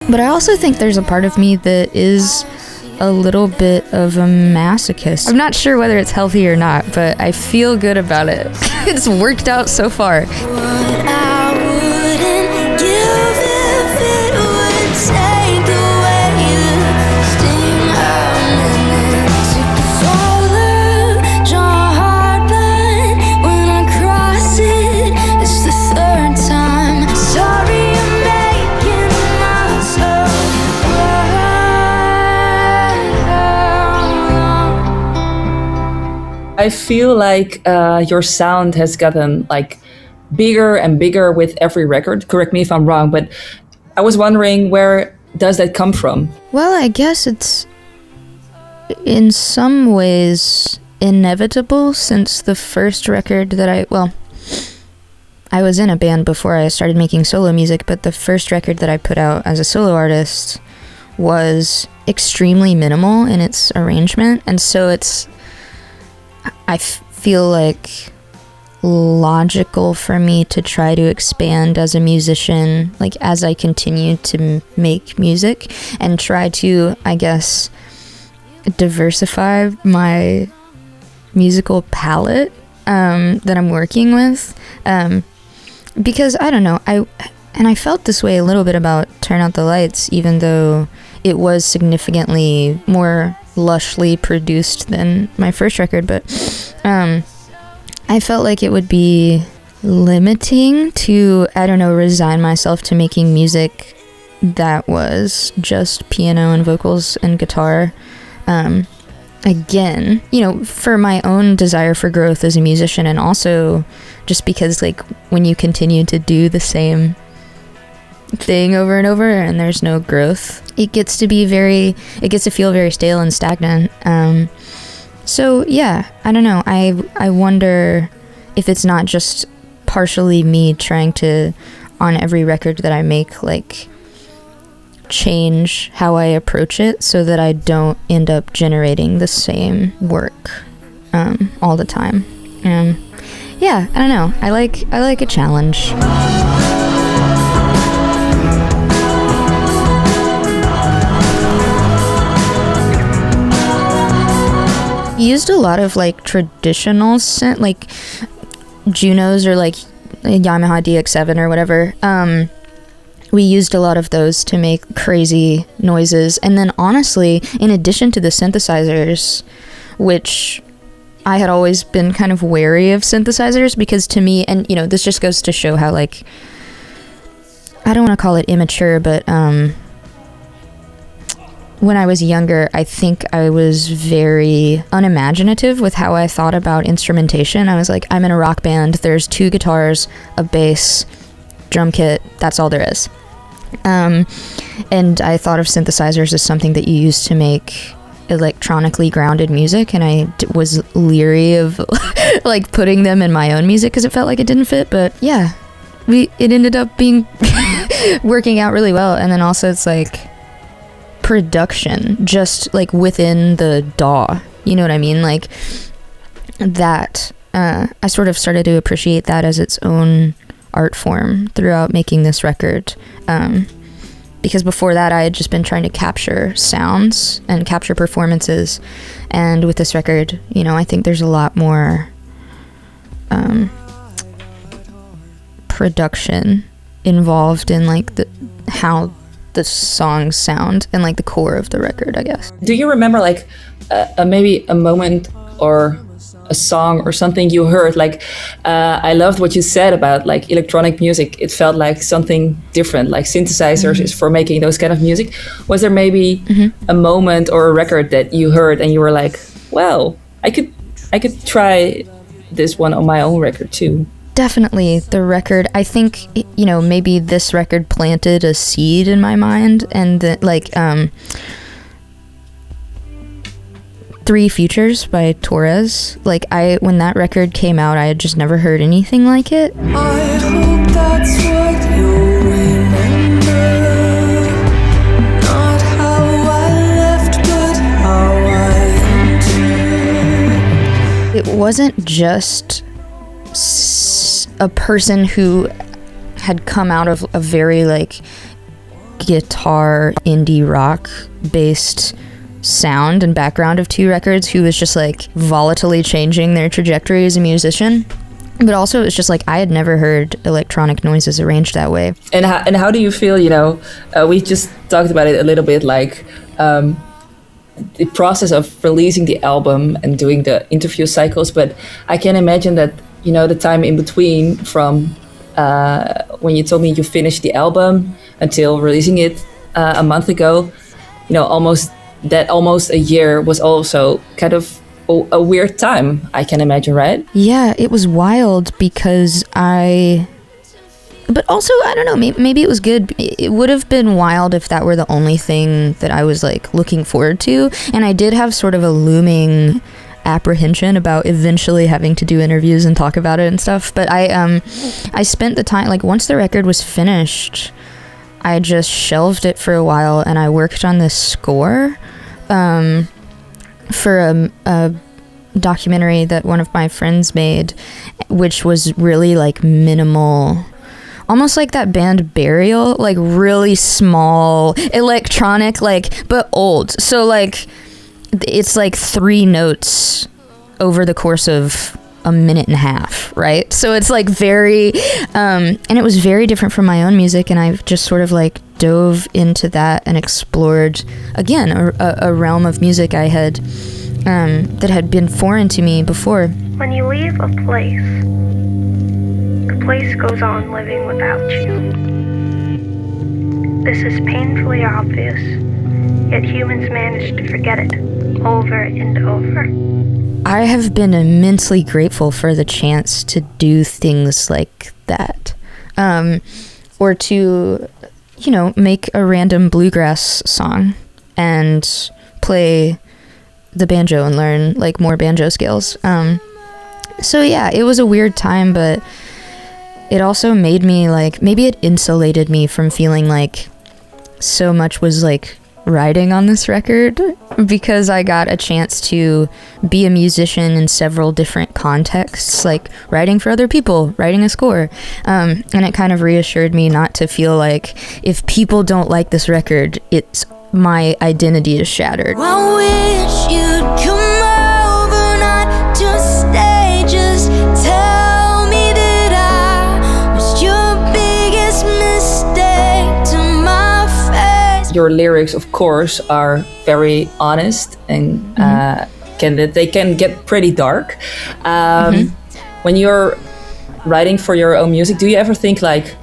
But I also think there's a part of me that is a little bit of a masochist. I'm not sure whether it's healthy or not, but I feel good about it. It's worked out so far. I feel like your sound has gotten like bigger and bigger with every record. Correct me if I'm wrong, but I was wondering, where does that come from? Well, I guess it's in some ways inevitable, since the first record that I was in a band before I started making solo music, but the first record that I put out as a solo artist was extremely minimal in its arrangement, and so I feel like logical for me to try to expand as a musician, like as I continue to make music, and try to, I guess, diversify my musical palette that I'm working with, because I don't know, I felt this way a little bit about Turn Out the Lights, even though it was significantly more lushly produced than my first record, but I felt like it would be limiting to, I don't know, resign myself to making music that was just piano and vocals and guitar. Again, you know, for my own desire for growth as a musician, and also just because, like, when you continue to do the same thing over and over and there's no growth, it gets to feel very stale and stagnant. So yeah, I don't know, I wonder if it's not just partially me trying to, on every record that I make, like, change how I approach it so that I don't end up generating the same work all the time. Yeah, I don't know, I like a challenge. Used a lot of like traditional synth, like Junos or like Yamaha DX7 or whatever. We used a lot of those to make crazy noises. And then honestly, in addition to the synthesizers, which I had always been kind of wary of synthesizers, because to me, and you know, this just goes to show how, like, I don't want to call it immature, but when I was younger, I think I was very unimaginative with how I thought about instrumentation. I was like, I'm in a rock band, there's 2 guitars, a bass, drum kit, that's all there is. And I thought of synthesizers as something that you use to make electronically grounded music, and I was leery of like putting them in my own music because it felt like it didn't fit. But yeah, it ended up being working out really well. And then also it's like production just like within the DAW, you know what I mean, like that. I sort of started to appreciate that as its own art form throughout making this record, because before that I had just been trying to capture sounds and capture performances, and with this record, you know, I think there's a lot more production involved in like how the songs sound and like the core of the record, I guess. Do you remember like maybe a moment or a song or something you heard, like I loved what you said about like electronic music, it felt like something different, like synthesizers is for making those kind of music. Was there maybe a moment or a record that you heard and you were like, well, I could try this one on my own record too? Definitely the record. I think, you know, maybe this record planted a seed in my mind, and that like 3 Futures by Torres. Like when that record came out, I had just never heard anything like it. I hope that's what you remember. Not how I left, but how I entered. It wasn't just a person who had come out of a very like guitar indie rock based sound and background of 2 records who was just like volatilely changing their trajectory as a musician. But also it's just like I had never heard electronic noises arranged that way. And how do you feel, we just talked about it a little bit, like the process of releasing the album and doing the interview cycles, but I can imagine that, the time in between from when you told me you finished the album until releasing it a month ago, almost a year was also kind of a weird time, I can imagine, right? Yeah, it was wild because but also, I don't know, maybe it was good. It would have been wild if that were the only thing that I was like looking forward to. And I did have sort of a looming apprehension about eventually having to do interviews and talk about it and stuff. But I spent the time, like once the record was finished, I just shelved it for a while and I worked on this score for a documentary that one of my friends made, which was really like minimal, almost like that band Burial, like really small electronic, like, but old. So like it's like 3 notes over the course of a minute and a half, right? So it's like very and it was very different from my own music, and I just sort of like dove into that and explored again a realm of music I had that had been foreign to me before. When you leave a place, the place goes on living without you. This is painfully obvious, yet humans manage to forget it over and over. I have been immensely grateful for the chance to do things like that. Or to, make a random bluegrass song and play the banjo and learn like more banjo scales. So yeah, it was a weird time, but it also made me like, maybe it insulated me from feeling like so much was like riding on this record, because I got a chance to be a musician in several different contexts, like writing for other people, writing a score. And it kind of reassured me not to feel like if people don't like this record, it's my identity is shattered. I wish you'd come over, not just stay, just tell me that I was your biggest mistake to my face. Your lyrics, of course, are very honest and they can get pretty dark. When you're writing for your own music, do you ever think like,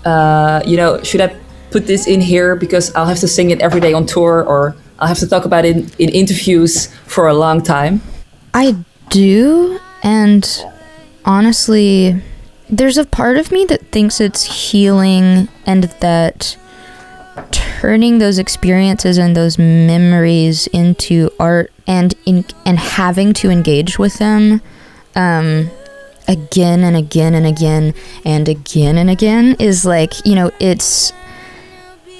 should I put this in here because I'll have to sing it every day on tour, or I'll have to talk about it in interviews for a long time? I do, and honestly, there's a part of me that thinks it's healing, and that turning those experiences and those memories into art and having to engage with them again and again and again and again and again is like,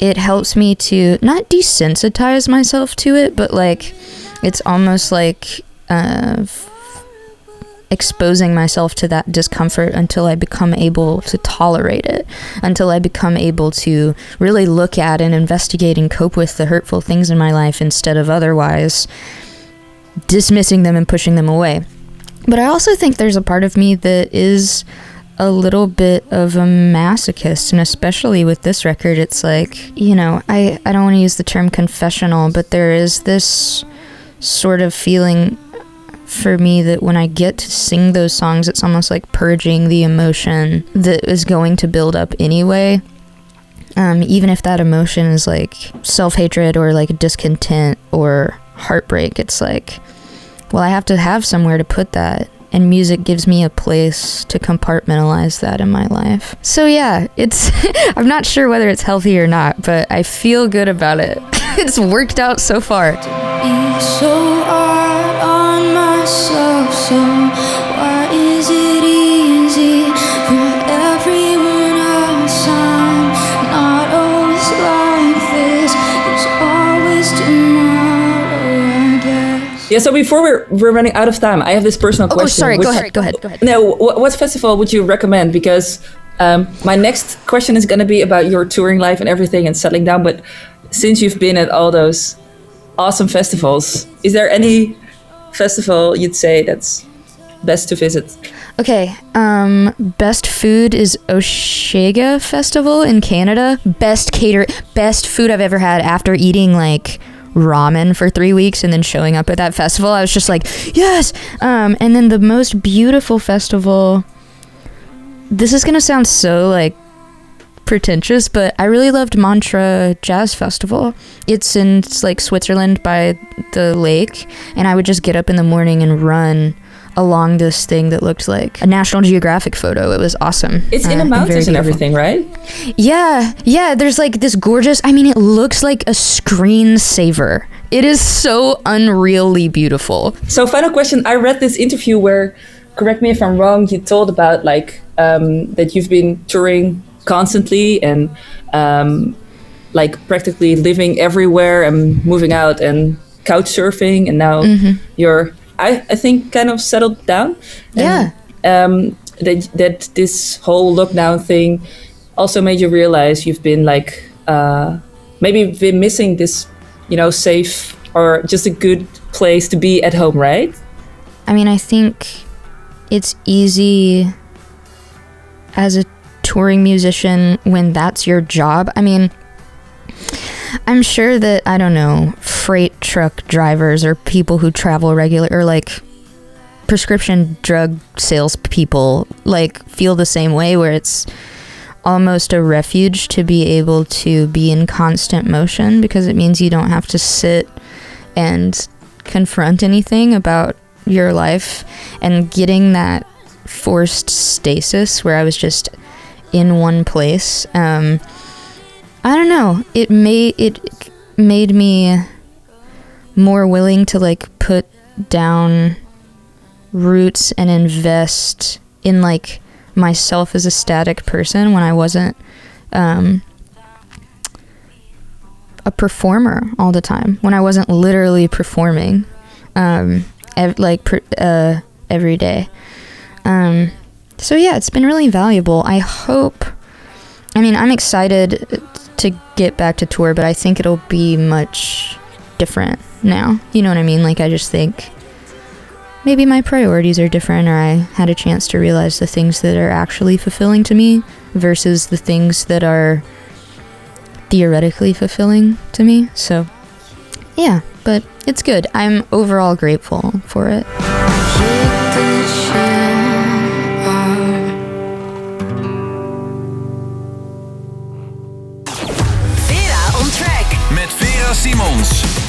it helps me to not desensitize myself to it, but like it's almost like exposing myself to that discomfort until I become able to tolerate it, until I become able to really look at and investigate and cope with the hurtful things in my life instead of otherwise dismissing them and pushing them away. But I also think there's a part of me that is a little bit of a masochist, and especially with this record, it's like, I don't want to use the term confessional, but there is this sort of feeling for me that when I get to sing those songs, it's almost like purging the emotion that is going to build up anyway. Even if that emotion is like self-hatred or like discontent or heartbreak, it's like, well, I have to have somewhere to put that. And music gives me a place to compartmentalize that in my life. So yeah, it's I'm not sure whether it's healthy or not, but I feel good about it. It's worked out so far. Be so hard on myself, so why is it easy for everyone else? I'm not always like this. There's always tomorrow, I guess. Yeah, so before we're running out of time, I have this personal question. Oh, sorry, go ahead. No, what festival would you recommend? Because My next question is going to be about your touring life and everything and settling down. But since you've been at all those awesome festivals, is there any festival you'd say that's best to visit? Okay, best food is Osheaga Festival in Canada. Best food I've ever had after eating like ramen for 3 weeks and then showing up at that festival. I was just like, yes! And then the most beautiful festival, this is gonna sound so like pretentious, but I really loved Mantra Jazz Festival. It's like Switzerland by the lake, and I would just get up in the morning and run along this thing that looked like a National Geographic photo. It was awesome. It's in the mountains and everything, right? Yeah, there's like this gorgeous, I mean, it looks like a screensaver. It is so unreally beautiful. So final question, I read this interview where, correct me if I'm wrong, you told about like that you've been touring constantly and like practically living everywhere and moving out and couch surfing, and now you're I think kind of settled down. Yeah. And, that this whole lockdown thing also made you realize you've been like maybe been missing this, safe or just a good place to be at home, right? I mean, I think it's easy as a touring musician when that's your job. I mean, I'm sure that, I don't know, freight truck drivers or people who travel regular, or like prescription drug sales people, like feel the same way, where it's almost a refuge to be able to be in constant motion, because it means you don't have to sit and confront anything about your life. And getting that forced stasis where I was just in one place, I don't know, it made me more willing to like put down roots and invest in like myself as a static person when I wasn't a performer all the time, when I wasn't literally performing every day. So yeah, it's been really valuable. I'm excited to get back to tour, but I think it'll be much different now. You know what I mean? Like, I just think maybe my priorities are different, or I had a chance to realize the things that are actually fulfilling to me versus the things that are theoretically fulfilling to me. So yeah, but it's good. I'm overall grateful for it. Vera On Track met Vera Siemons.